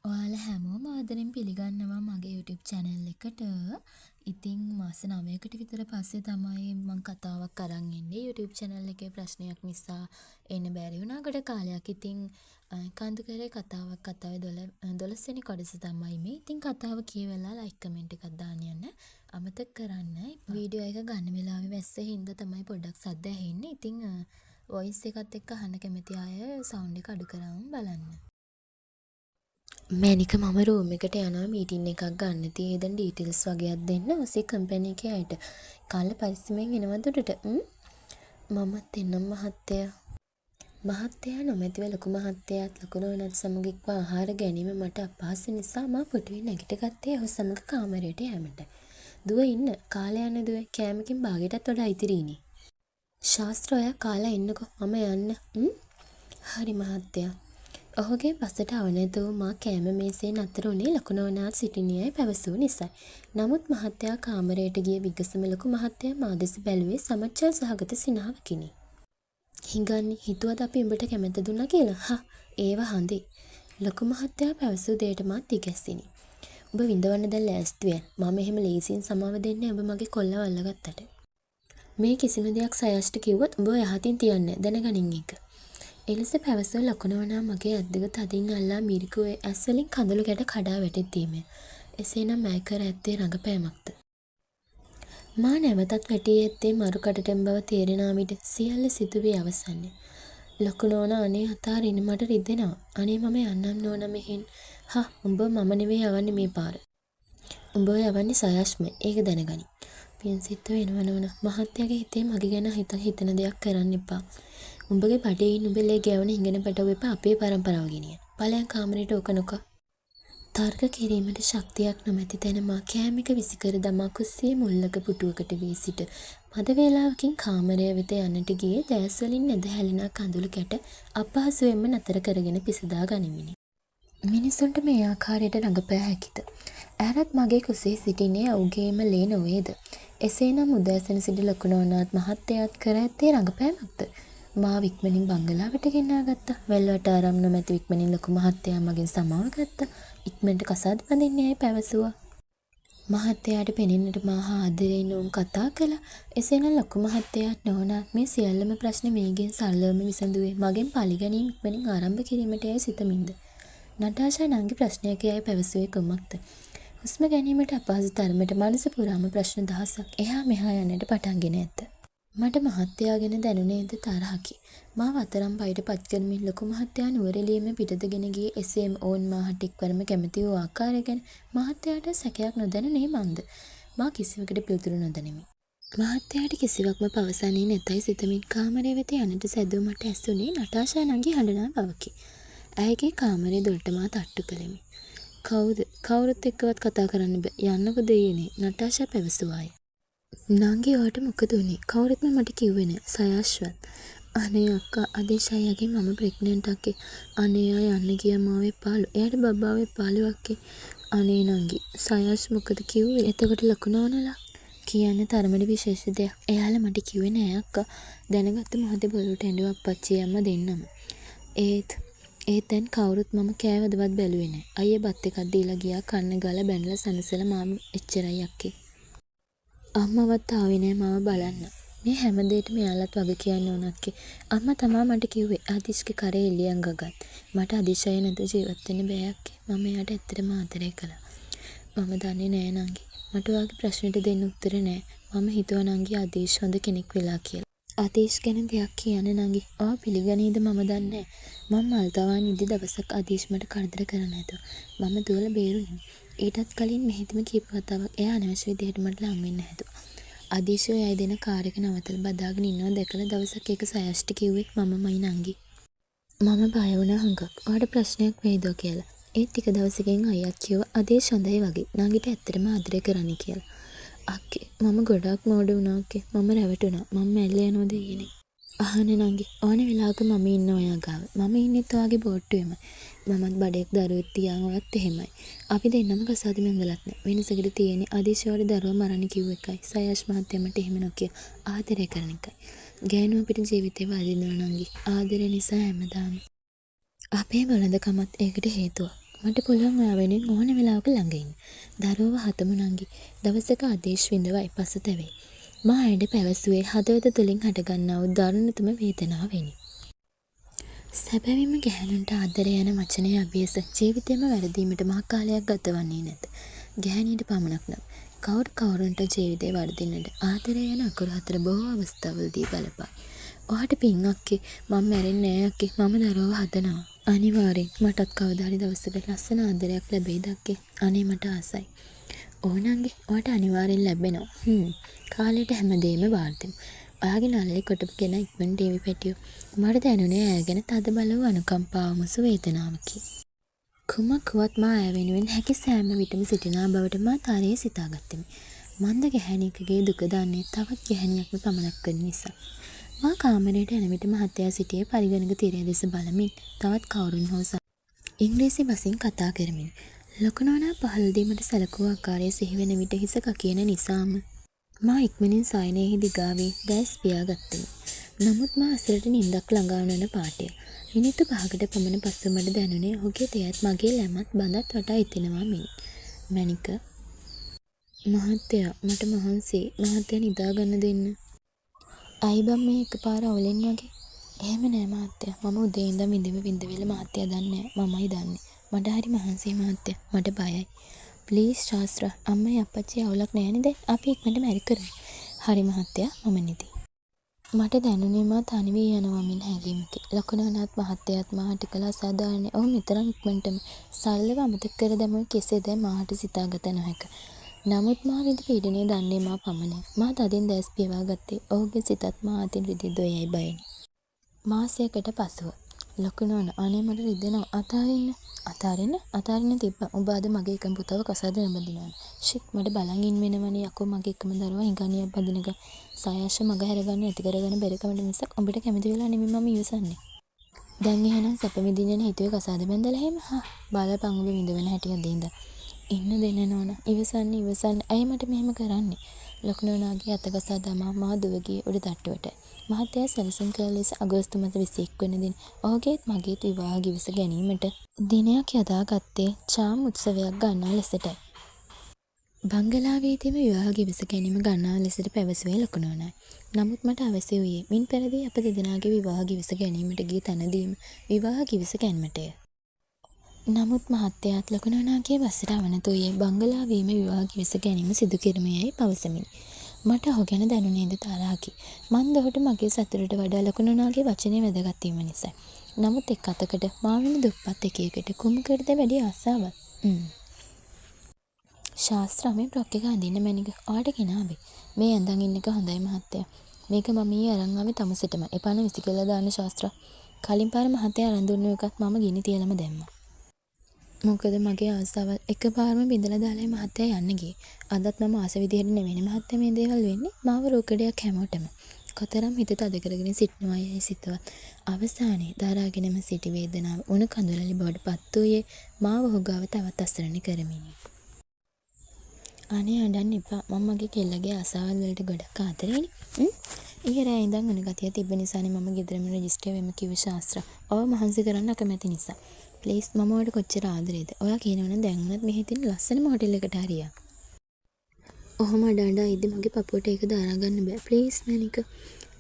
ඔයාලා හැමෝම ආදරෙන් පිළිගන්නවා මගේ YouTube channel එකට. ඉතින් මාස 9කට විතර පස්සේ තමයි මම කතාවක් අරන් එන්නේ YouTube channel එකේ ප්‍රශ්නයක් නිසා එන්න බැරි වුණා ගොඩ කාලයක්. ඉතින් කඳුකරේ කතාවක් කතාවේ 12 වෙනි කොටස තමයි මේ. ඉතින් කතාව කියවලා like comment එකක් දාන්න යන්න අමතක කරන්න එපා. වීඩියෝ එක ගන්න වෙලාවේ වැස්සේ හින්දා තමයි පොඩ්ඩක් සද්ද ඇහෙන්නේ. ඉතින් voice එකත් එක්ක අහන්න කැමති අය sound එක අඩු කරවම බලන්න. මැනික මම රූම් එකට යනවා මීටින් එකක් ගන්න. ඉතින් දැන් ඩීටේල්ස් වගේක් දෙන්න ඔසේ කම්පැනි එකේ අයට. කාලේ පරිස්සමෙන් එනවද උඩට? මමත් එන්නම් මහත්තයා. මහත්තයා නොමැතිව ලොකු මහත්තයාත් ලොකු නෝනාත් සමග එක්ව ආහාර ගැනීම මට අපහසු නිසා මා පුටුවේ නැගිට ගත්තේ ඔහු සමග කාමරයට යෑමට. දුව ඉන්න. කාලේ යන්නේ දුවේ. කෑමකින් භාගයටත් වඩා ඉතිරිනේ. ශාස්ත්‍ර ඔයා කාලා එන්නකෝ. මම යන්න. හරි මහත්තයා. ඔහුගේ පසට අවනත වූ මා කෑම මේසේ නතර වුණේ ලොකු නෝනාත් සිටිනියයි පැවසූ නිසයි. නමුත් මහත්තයා කාමරයට ගිය විගසම ලොකු මහත්තයා මා දෙස බැලුවේ සමච්චල් සහගත සිනහවකිනි. හිඟන්නේ හිතුවද අපි උඹට කැමැත්ත දුන්නා කියලා? හා ඒව හඳේ. ලොකු මහත්තයා පැවසූ දෙයට මා තිගැස්සිනි. උඹ විඳවන්න දැන් ලෑස්ති වෙන්න. මම එහෙම ලේසියෙන් සමාව දෙන්නේ උඹ මගේ කොල්ලව අල්ලගත්තට. මේ කිසිම දෙයක් සයස්ට කිව්වොත් උඹ යහතින් තියන්නේ දැනගනින් එක. එලෙස පැවසූ ලොකු නෝනා මගේ අද්දක තදින් අල්ලා මිරිකුවේ ඇස් වලින් කඳුළු ගැට කඩා වැටෙද්දීම එසේනම් මෑ කර ඇත්තේ රඟපෑමක්ද? මා නැවතත් වැටී ඇත්තේ මරු කඩටම බව තේරෙනා විට සියල්ල සිදුවී අවසන්නේ. ලොකු නෝනා අනේ අතාරින්න මට රිදෙනවා. අනේ මම යන්නම් නෝනා මෙහෙන්. හා උඹ මම නෙවෙයි යවන්නේ මේ පාර. උඹ යවන්නේ සයස්මයි. ඒක දැනගනි. පියන්සිට වෙනව නෝනා. මහත්තයාගේ හිතේ මගේ ගැන හිතන දෙයක් කරන්න එපා. උඹගේ බඩේ නුඹලේ ගැවුන හිඟන පැටව එපා අපේ පරම්පරාව ගෙනියන්න. ඵලයන් කාමරේට ඕක නොකා. තර්ක කිරීමට ශක්තියක් නොමැති තැන මා කෑමික විසිකර දමා කුස්සියේ මුල්ලක පුටුවකට වී සිට මද වේලාවකින් කාමරය වෙත යන්නට ගියේ දැස් වලින් නැද හැලෙන කඳුළු කැට අපහසුවෙන්ම නතර කරගෙන පිසදා ගනිමිනි. මිනිසුන්ට මේ ආකාරයට රඟපෑ හැකිද? ඈරත් මගේ කුසේ සිටින්නේ ඔහුගේම ලේ නොවේද? එසේනම් උදෑසන සිට ලොකු නෝනාත් මහත්තයාත් කර ඇත්තේ රඟපෑමක්ද? මා වික්මනින් බංගලාවට ගෙන්නා ගත්තා. වැල්වට ආරම් නොමැති වික්මනින් ලොකු මහත්තයා මගෙන් සමාව ගත්තා. ඉක්මනට කසාද බඳින්නේ ඇයි පැවසුවා. මහත්තයාට පෙනෙන්නට මා ආදරෙන් උන් කතා කළා. එසේනම් ලොකු මහත්තයාත් නෝනාත් මේ සියල්ලම ප්‍රශ්න මේගෙන් සරලවම විසඳුවේ මගෙන් පරිගැනීම ඉක්මනින් ආරම්භ කිරීමට යයි සිතමින්ද. නටාෂා නංගි ප්‍රශ්නයක යයි පැවසුවේ කුමක්ද? හුස්ම ගැනීමට අපහසු තරමට මනස පුරාම ප්‍රශ්න දහසක් එහා මෙහා යන්නට පටන්ගෙන ඇත. මට මහත්තයා ගැන දැනුනේද තරහකි. මා වතරම් පයට පත් කරමින් ලොකු මහත්තයා නුවරඑළියෙම පිටතගෙන ගියේ එසේම ඕන් මාහට එක්වරම කැමති වූ ආකාරය ගැන මහත්තයාට සැකයක් නොදැනුනේ මන්ද. මා කිසිවකට පිළිතුරු නොදැනෙමි. මහත්තයාට කිසිවක්ම පවසන්නේ නැතයි සිතමින් කාමරය වෙත යන්නට සැදූ මට ඇසුනේ නටාෂා නංගි හඬනා බවකි. ඇයගේ කාමරේ දොරට මා තට්ටු කළෙමි. කවුද? කවුරුත් එක්කවත් කතා කරන්න බෑ. යන්නකො දෙයියනේ නටාෂා පැවසුවාය. නංගි ඔයාට මොකද උනේ? කවුරුත්ම මට කිව්වේ නෑ. සයස්වත්. අනේ අක්කා අදේශයගේ මම ප්‍රෙග්නන්ට් අක්කේ. අනේ ආ යන්න ගියා මාවේ පාළු. එයාට බබාවේ පාළු අක්කේ. අනේ නංගි සයස් මොකද කිව්වේ? එතකොට ලොකු නෝනලා කියන්නේ තරමට විශේෂ දෙයක්. එයාලා මට කිව්වේ නෑ අක්කා. දැනගත්ත මොහොතේ බොරුවට ඇඬුවා අප්පච්චි අම්මා දෙන්නම. ඒත් දැන් කවුරුත් මම කෑවදවත් බැලුවේ නෑ. අයියා බත් එකක් දීලා ගියා කන්න ගාලා බැනලා සනසලා මාම එච්චරයි අක්කේ. අම්මවත් ආවේ නෑ මාව බලන්න. මේ හැම දෙයකම එයාලත් වග කියන්න ඕන අක්කේ. අම්මා තමා මට කිව්වේ ආදිෂ්ගේ කරේ එළියන් ගගත්. මට අදිෂය නැතුව ජීවත් වෙන්න බෑ අක්කේ. මම එයාට ඇත්තටම ආදරය කළා. මම දන්නේ නෑ නංගි. මට ඔයාගේ ප්‍රශ්නෙට දෙන්න උත්තර නෑ. මම හිතුවා නංගි ආදිෂ් හොඳ කෙනෙක් වෙලා කියලා. ආදිෂ් ගැන දෙයක් කියන්න නංගි. ඔයා පිළිගනීද මම දන්නේ නෑ. මම මල්තවාන් ඉදි දවසක් ආදිෂ් මට කරදර කරන්න හැදුවා. මම දුවලා බේරුණා. ඊටත් කලින් මෙහෙදිම කීප වතාවක් එයා අනවශ්‍ය විදිහට මට ලං වෙන්න හැදුවා. ආදිෂෝ යයි දෙන කාර් එක නවත්තලා බදාගෙන ඉන්නවා දැකලා දවසක් ඒක සයස්ට කිව්වේ මමමයි නංගි. මම බය වුණා හුඟක්. ඔයාට ප්‍රශ්නයක් වෙයිද කියලා. ඒ ටික දවසකින් අයියත් කිව්වා ආදිෂ් හොඳයි වගේ. නංගිට ඇත්තටම ආදරය කරන්න කියලා. අක්කේ මම ගොඩක් මෝඩ වුණා අක්කේ. මම රැවටුණා. මම මැල්ල යනවද ඊනේ. අහන්නේ නංගි. ඕනේ වෙලාවක මම ඉන්න ඔයා ගාව. මම ඉන්නෙත් ඔයාගේ බෝට්ටුවේම. මමත් බඩේක් දරුවෙක් තියාන් ඔයත් එහෙමයි. අපි දෙන්නම කසාද මංගලත් නෑ. වෙනසකට තියෙන්නේ ආදිෂෝට දරුවා මරන්න කිව්ව එකයි. සයස් මහත්තයා මට එහෙම නොකිය ආදරය කරන එකයි. ගෑනු අපිට ජීවිතේ වදිනවා නංගි. ආදරය නිසා හැමදාම. අපේ වළඳකමත් ඒකට හේතුවක්. මට පුළුවන් ඔයා වෙනුවෙන් ඕන වෙලාවක ළඟ ඉන්න. දරුවව හතමුණන්ගේ දවසක ආදේශ විඳවයි පසුතැවේ. මා ඇයට පැවසුවේ හදවත තුළින් හටගන්නා වූ දරුණුතම වේදනාවෙනි. සැබවින්ම ගැහැණුන්ට ආදරය යන වචනය අභියස ජීවිතේම වැරදීමට මහ කාලයක් ගතවන්නේ නැත. ගැහැණියට පමණක් නම් කවුරුන්ට ජීවිතේ වර්ධින්නට ආදරය යන අකුරු හතර බොහෝ අවස්ථාවලදී බලපායි. ඔයාට පින් අක්කේ මම මැරෙන්නේ නෑ අක්කේ මම දරුවව හදනවා. අනිවාර්යෙන් මටත් කවදා හරි දවසක ලස්සන ආදරයක් ලැබෙයිද අක්කේ. අනේ මට ආසයි. ඕනංගේ ඔයාට අනිවාර්යෙන් ලැබෙනවා. කාලයට හැමදේම වාර්තිමු. ඔයාගේ නල්ලේ කොටපගෙන ඉක්මන් ටීවී පැටියෝ. මට දැනුනේ ඇය ගැන තද බල වූ අනුකම්පාව මුසු වේදනාවකි. කුමක් වුවත් මා ඇය වෙනුවෙන් හැකි සෑම විටම සිටිනා බවට මා තරයේ සිතාගත්තෙමි. මන්ද ගැහැණියකගේ දුක දන්නේ තවත් ගැහැණියක්ම පමණක් වන නිසා. මා කාමරයට එන විට මහත්තයා සිටියේ පරිගණක තිරය දෙස බලමින් තවත් කවුරුන් හෝ ඉංග්‍රීසි බසින් කතා කරමින්. ලොකු නෝනා පහළ දීමට සැලකූ ආකාරය සිහිවෙන විට හිස කකියන නිසාම මා ඉක්මනින් සායනයෙහි දිගා වී දැස් පියාගත්තෙමි. නමුත් මා අසලට නිින්දක් ළඟා වන පාටය. මිනිත්තු 5කට පමණ පසු මට දැනුනේ ඔහුගේ තෙයත් මගේ ලැමත් බඳත් වටා ඉතිනවා මෙන්. මැනික මහත්තයා මට මහන්සි මහත්තයා නිදා ගන්න දෙන්න. අයි බම් මේ එකපාර අවුලෙන් වගේ. එහෙම නෑ මහත්තයා. මම උදේ ඉඳන් විඳවිල මහත්තයා දන්නේ නෑ. මමයි දන්නේ. මට හරි මහන්සියි මහත්තයා. මට බයයි. ප්ලීස් ශාස්ත්‍රා අම්මයි අප්පච්චි අවුලක් නෑනේ දැන්. අපි ඉක්මනට මැරි කරමු. හරි මහත්තයා මම නිදි. මට දැනුනේ මා තනි වී යනවා මෙන් හැඟීමකි. ලොකු නෝනාත් මහත්තයාත් මාහට කළ අසාධාරණ ඔහු මෙතරම් ඉක්මනටම සරලව අමතක කර දැමුව කෙසේදැයි මාහට සිතාගත නොහැක. නමුත් මා විඳ පීඩනය දන්නේ මා පමණයි. මා තදින් දැස් පියවා ගත්තේ ඔහුගේ සිතත් මා අතින් රිදී දොයයි බයිනි. මාසයකට පසුව ලොකු නෝනා අනේ මට රිදෙනවා අතාරින්න තිබ්බා. උඹ අද මගේ එකම පුතව කසාද නඹදිනවා. ෂිට් මට බලන් ඉන්න වෙනවනේ යකෝ මගේ එකම දරුවා හිඟනියක් බදිනක සායාශ මග හැරගන්න ඇති කරගන්න බැරි කමට මිසක් උඹට කැමති වෙලා නෙමෙයි මම ඉවසන්නේ. දැන් එහෙනම් සැප විඳින්න හිතුවේ කසාද බැඳලා එහෙම බලපන් උඹ විඳවන හැටි අදින්ද. ඉන්න දෙන්න නෝනා ඉවසන්න. ඇයි මට මෙහෙම කරන්නේ? ලොකු නෝනාගේ අත ගසා දමා මා දුව ගියේ උඩ තට්ටුවට. මහත්තයා සැලසුම් කළ ලෙස අගෝස්තු මාස 21 වන දින ඔහුගේත් මගේත් විවාහ ගිවිස ගැනීමට දිනයක් යොදාගත්තේ චාම් උත්සවයක් ගන්නා ලෙසටයි. බංගලාවේදීම විවාහ ගිවිස ගැනීම ගන්නා ලෙසට පැවසුවේ ලොකු නෝනායි. නමුත් මට අවශ්‍ය වූයේ මින් පෙරදී අප දෙදෙනාගේ විවාහ ගිවිස ගැනීමට ගිය තැනදීම විවාහ ගිවිස ගැනීමටය. නමුත් මහත්තයාත් ලොකු නෝනාගේ බසට අවනතෝයේ බංගලාවේම විවාහ ගිවිස ගැනීම සිදු කිරීමේයි පවසමිනි. මට ඔහු ගැන දැනුනේද තරහකි. මන්ද ඔහුට මගේ සතුටට වඩා ලොකු නෝනාගේ වචනේ වැදගත් වීම නිසා. නමුත් එක් අතකට මා වෙන දුප්පත් එකෙකුට කුමුකටද වැඩි ආසාවක්. ශාස්ත්‍රාමේ බ්ලොග් එක අඳින්න මැනික. ඔයාට ගෙනාවේ. මේ ඇඳන් ඉන්න එක හොඳයි මහත්තයා. මේක මම ඊයේ අරන් ආවේ තමුසෙටම. එපාන විසි කියලා දාන්න ශාස්ත්‍රා. කලින් පාර මහත්තයා අරන් දුන්නු එකත් මම ගිනි තියලම දැම්මා. මොකද මගේ ආසාවල් එකපාරම බිඳලා දාලා මහත්තයා යන්න ගියේ. අදත් මම ආස විදිහට නෙවෙයි මහත්තයා මේ දේවල් වෙන්නේ. මාව රෝකඩයක් හැමෝටම. කොතරම් හිත තද කරගෙන සිටනවා යයි සිතවත්. අවසානයේ දරාගෙනම සිටි වේදනාව උණු කඳුලලි බවට පත් වූයේ මාව හොගාව තවත් අසරණ කරමිනි. අනේ අඬන්න එපා. මම මගේ කෙල්ලගේ ආසාවල් වලට ගොඩක් ආදරේනේ. ඊයේ රෑ ඉඳන් උණු ගතිය තිබ්බ නිසානේ මම ගෙදරම රෙජිස්ටර් වෙන්න කිව්ව ශාස්ත්‍රා. ඔව මහන්සි කරන්න අකමැති නිසා. ප්ලීස් මම ඔයාලට කොච්චර ආදරේද? ඔයා කියනවනම් දැන් උනත් මෙහි තියෙන ලස්සනම හොටෙල් එකට හරියා. ඔහොම අඬ ඉද්දි මගේ පපුවට ඒක දාලා ගන්න බෑ. ප්ලීස් මැනික.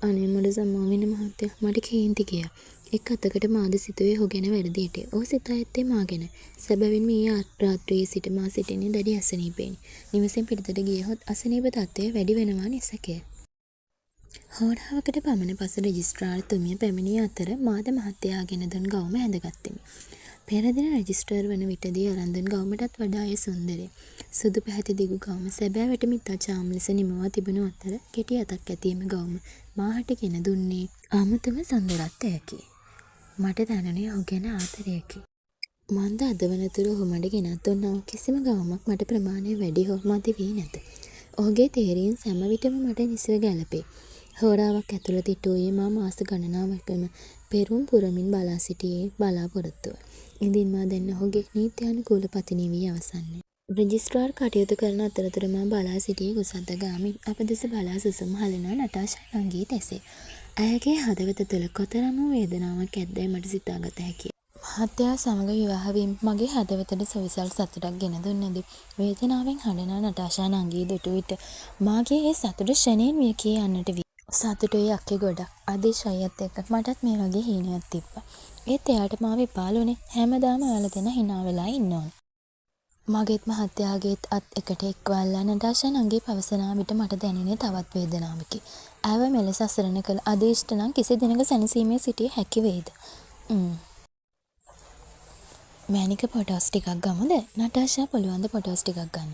අනේ මට සම්මා වෙන මහත්තයා. මට කේන්ති ගියා. එක් අතකට මාද සිතුවේ ඔහු ගැන වැරදියට. ඔහු සිතා ඇත්තේ මා ගැන. සැබවින්ම ඊයේ රාත්‍රියේ සිට මා සිටින්නේ දැඩි අසනීපෙන්. නිවසෙන් පිටතට ගියහොත් අසනීප තත්ත්වය වැඩි වෙනවා නිසකය. හෝරාවකට පමණ පසු රෙජිස්ට්‍රාර්තුමිය පැමිණිය අතර මාද මහත්තයාගෙන දුන් ගවුම ඇඳගත්තෙමි. පෙර දින රෙජිස්ටර් වන විටදී අරන් දුන් ගවුමටත් වඩා එය සුන්දරය. සුදු පැහැති දිගු ගවුම සැබෑවට මිතා චාම් ලෙස නිමවා තිබුණු අතර කෙටි අතක් ඇතිම ගවුම මාහට ගෙන දුන්නේ අමුතුම සුන්දරත්වයකි. මට දැනුනේ ඔහු ගැන ආදරයකි. මන්ද අද වනතුරු ඔහු මට ගෙනත් දුන්නා කිසිම ගවුමක් මට ප්‍රමාණය වැඩි හෝ මදි වී නැත. ඔහුගේ තේරීම් සෑම විටම මට නිසව ගැලපේ. හෝරාවක් ඇතුළත සිටුවේ මා මාස ගණනාවකම පෙරුම් පුරමින් බලා සිටියේ බලාපොරොත්තුව. ඉදින් මා දැන් ඔහුගේ නීත්‍යානුකූල පතිනී වී අවසන්නේ. රෙජිස්ට්‍රාර් කටයුතු කරන අතරතුර මා බලා සිටියේ කුසද්ද ගාමින් අප දෙස බලා සුසුම් හලනා නටාෂා නංගී තැසේ. ඇයගේ හදවත තුළ කොතරම් වේදනාවක් ඇද්දැයි මට සිතාගත හැකිය. මහත්තයා සමග විවාහ වීම මගේ හදවතට සවිසල් සතුටක් ගෙන දුන්නද? වේදනාවෙන් හඬන නටාෂා නංගී දුටු විට මාගේ ඒ සතුට ෂණයෙන් වියකී යන්නට විය. සතුටුයි අක්කේ ගොඩක්. අදිශයත් එක්ක මටත් මේ වගේ හීනයක් තිබ්බා. ඒත් එයාට මාව එපාලුනේ. හැමදාම ඔයාලා දෙන hina වෙලා ඉන්න ඕන. මගේත් මහත්තයාගේත් අත් එකට එක්වල්ලා නටාෂා නංගී පවසන විට මට දැනුනේ තවත් වේදනාවකි. ඇව මෙලෙස අසරණ කළ අදීෂ්ට නම් කිසි දිනක සැනසීමේ සිටිය හැකි වේද? මැනික ෆොටෝස් ටිකක් ගමුද? නටාෂා පුළුවන් ද ෆොටෝස් ටිකක් ගන්න?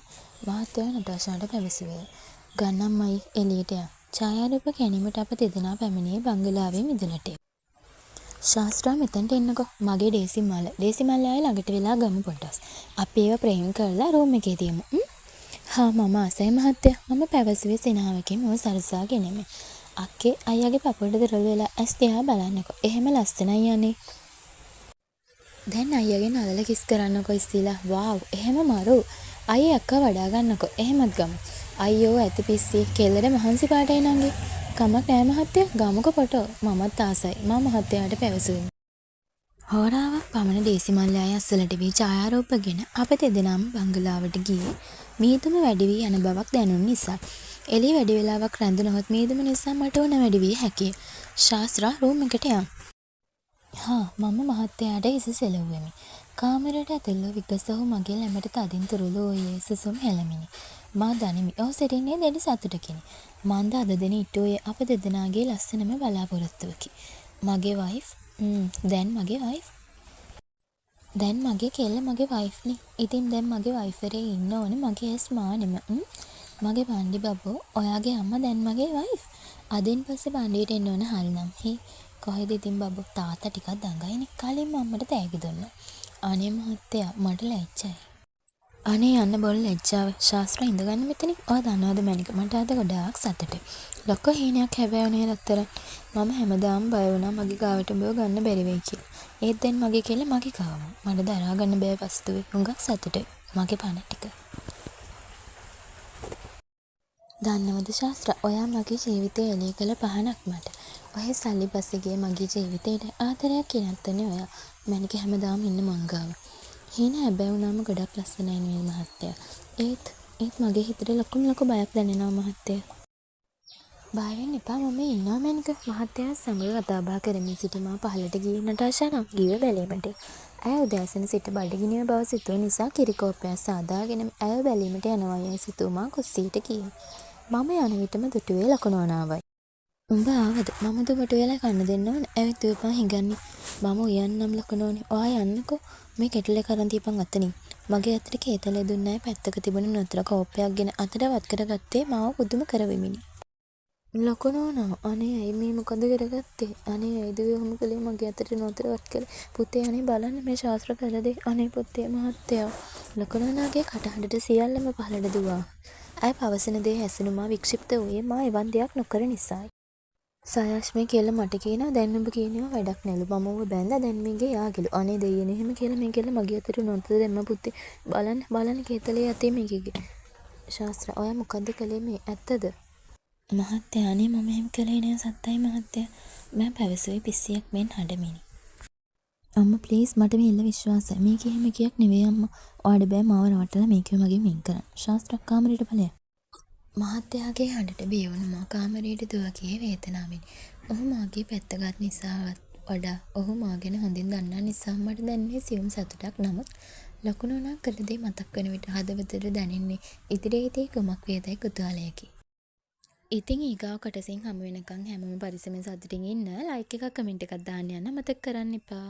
මහත්තයා නටාෂාට පැවසුවේ. ගන්නම්මයි එළියට යන්න. ඡායාරූප ගැනීමට අප දෙදෙනා පැමිණියේ බංගලාවේ මිදුලට. ශාස්ත්‍රා මෙතනට එන්නකෝ. මගේ ඩේසි මල්ල. ඩේසි මල්ල ආයේ ළඟට වෙලා ගමු ෆොටෝස්. අපි ඒව ප්‍රේම් කරලා රූම් එකේ තියමු. හා මම ආසයි මහත්තයා. මම පැවසුවේ සිනාවකින් ඔය සරසාගෙනෙමි. අක්කේ අයියාගේ පපුවට දරල වෙලා ඇස් දිහා බලන්නකෝ. එහෙම ලස්සනයි යන්නේ. දැන් අයියාගේ නළල කිස් කරන්නකෝ ඉස්සිලා. වාව් එහෙම මරු. අයියේ අක්කා වඩා ගන්නකෝ. එහෙමත් ගමු. අයියෝ ඇති පිස්සි කෙල්ලට මහන්සි පාටයි නංගි. කමක් නෑ මහත්තයා. ගමුකෝ ෆොටෝ. මමත් ආසයි. මම මහත්තයාට පැවසුවෙමි. හෝරාවක් පමණ ඩේසි මල්ලයි අස්සලට වී ඡායාරූපගෙන අප දෙදෙනාම බංගලාවට ගියේ. මීදුම වැඩි වී යන බවක් දැනුන නිසා. එළිය වැඩි වෙලාවක් රැඳුනහොත් මීදුම නිසා මට උණ වැඩි වී හැකිය. ශාස්ත්‍රා රූම් එකට යමු. හා මම මහත්තයාට හිස සෙලුවෙමි. කාමරයට ඇතුල්ව විගසහු මගේ ළමට තදින් තුරුළු වූයේ සුසුම් හෙළමිනි. මා දනිමි. ඔහු සිටින්නේ දැඩි සතුටකිනි. මන්ද අද දින ඉටුවේ අප දෙදෙනාගේ ලස්සනම බලාපොරොත්තුවකි. මගේ වයිෆ් දැන් මගේ වයිෆ්. දැන් මගේ කෙල්ල මගේ වයිෆ්නේ. ඉතින් දැන් මගේ වයිෆරේ ඉන්න ඕනේ මගේ ඇස් මානෙම. මගේ බණ්ඩි බබෝ ඔයාගේ අම්මා දැන් මගේ වයිෆ්. අදින් පස්සේ බණ්ඩියට එන්න ඕන හල්නම්. කොහෙද ඉතින් බබෝ තාත්තා ටිකක් දඟයිනේ. කලින්ම අම්මට තෑගි දුන්නා. අනේ මහත්තයා මට ලැජ්ජයි. අනේ යන්න බොල් ලැජ්ජාව. ශාස්ත්‍ර ඉඳගන්න මෙතනින්. ඔයා දන්නවද මැනික මට අද ගොඩාක් සතුටුයි. ලොකෝ හීනයක් හැබෑවනේ රත්තරන්. මම හැමදාම බය වුණා මගේ ගාවට උඹව ගන්න බැරි වෙයි කියලා. ඒත් දැන් මගේ කෙල්ල මගේ ගාවම. මට දරා ගන්න බෑ වස්තුවේ. හුඟක් සතුටුයි. මගේ පණ ටික. දන්නවද ශාස්ත්‍ර ඔයා මගේ ජීවිතේ එළිය කළ පහනක් මට. ඔය සල්ලි පස්සේ ගිය මගේ ජීවිතේට ආදරයක් කියනත්තනේ ඔයා. මැනික හැමදාම ඉන්න මං ගාව. හීන හැබැයි වුණාම ගොඩක් ලස්සනයි නේ මහත්තයා. ඒත් මගේ හිතට ලොකු බයක් දැනෙනවා මහත්තයා. බය වෙන්න එපා මම ඉන්නවා මැනික. මහත්තයා සමග කතා බහ කරමින් සිටි මා පහළට ගියේ නටාෂා නම් ගිව බැලීමට. ඇය උදෑසන සිට බඩගිනිය බව සිතුව නිසා කිරිකෝප්පයක් සාදාගෙන ඇය බැලීමට යනවා යයි සිතූ මා කුස්සියට ගියා. මම යන විටම දුටුවේ ලකුණෝනාවයි. උඹ ආවද? මම දුමට වෙලා කන්න දෙන්න ඕන. ඇවිත් උයපන් හිඟන්නේ. මම උයන්නම් ලකුණෝනේ. ඔයා යන්නකෝ. මේ කෙටල් එක අරන් තියපන් අතනින්. මගේ අතට කේතලේ දුන්නයි පැත්තක තිබුණ නතර කෝප්පයක්ගෙන අතට වත් කරගත්තේ මාව පුදුම කරවෙමිනි. ලකුණෝනා අනේ ඇයි මේ මොකද කරගත්තේ? අනේ ඇයිද ඔහොම කළේ මගේ අතට නතර වත් කළේ? පුතේ අනේ බලන්න මේ ශාස්ත්‍ර කළදේ. අනේ පුතේ මහත්තයා. ලකුණෝනාගේ කටහඬට සියල්ලම පහළට දුවා. ඇය පවසන දේ ඇසුණු මා වික්ෂිප්ත වූයේ මා එවන් දෙයක් නොකර නිසායි. සයාෂ්මේ කියලා මට කියනවා දැන් ඔබ කියනවා වැඩක් නැලු මම ඔබ බැන්දා දැන් මේගේ යාගලු අනේ දෙයියනේ එහෙම කියලා මේ කියලා මගේ අතට නොතද දැම්ම පුතේ බලන්න කේතලේ යතේ මේකේ ශාස්ත්‍ර ඔයා මොකද්ද කළේ මේ ඇත්තද මහත්තයා අනේ මම එහෙම කළේ නෑ සත්තයි මහත්තයා මම පැවසුවේ පිස්සියක් මෙන් හඬමිනි අම්මා ප්ලීස් මට මේ ඉල්ල විශ්වාසයි මේක එහෙම කියක් නෙවෙයි අම්මා ඔයාට බෑ මාව රවට්ටලා මේක මගෙන් වෙන් කරන්න ශාස්ත්‍ර කාමරයට බලය මහත්තයාගේ හඬට බිය වුණ මා කාමරයට දුව ගියේ වේදනාවෙන්. ඔහු මාගේ පැත්ත ගත් නිසාවත් වඩා ඔහු මා ගැන හොඳින් දන්නා නිසා මට දැනෙන්නේ සියුම් සතුටක්. නමුත් ලකුණෝනා කළ දේ මතක් වෙන විට හදවතට දැනෙන්නේ ඉදිරියේදී කුමක් වේදයි කුතුහලයකි. ඉතින් ඊගාව කොටසින් හමු වෙනකන් හැමෝම පරිස්සමෙන් සතුටින් ඉන්න. ලයික් එකක් කමෙන්ට් එකක් දාන්න යන්න මතක කරන්න එපා.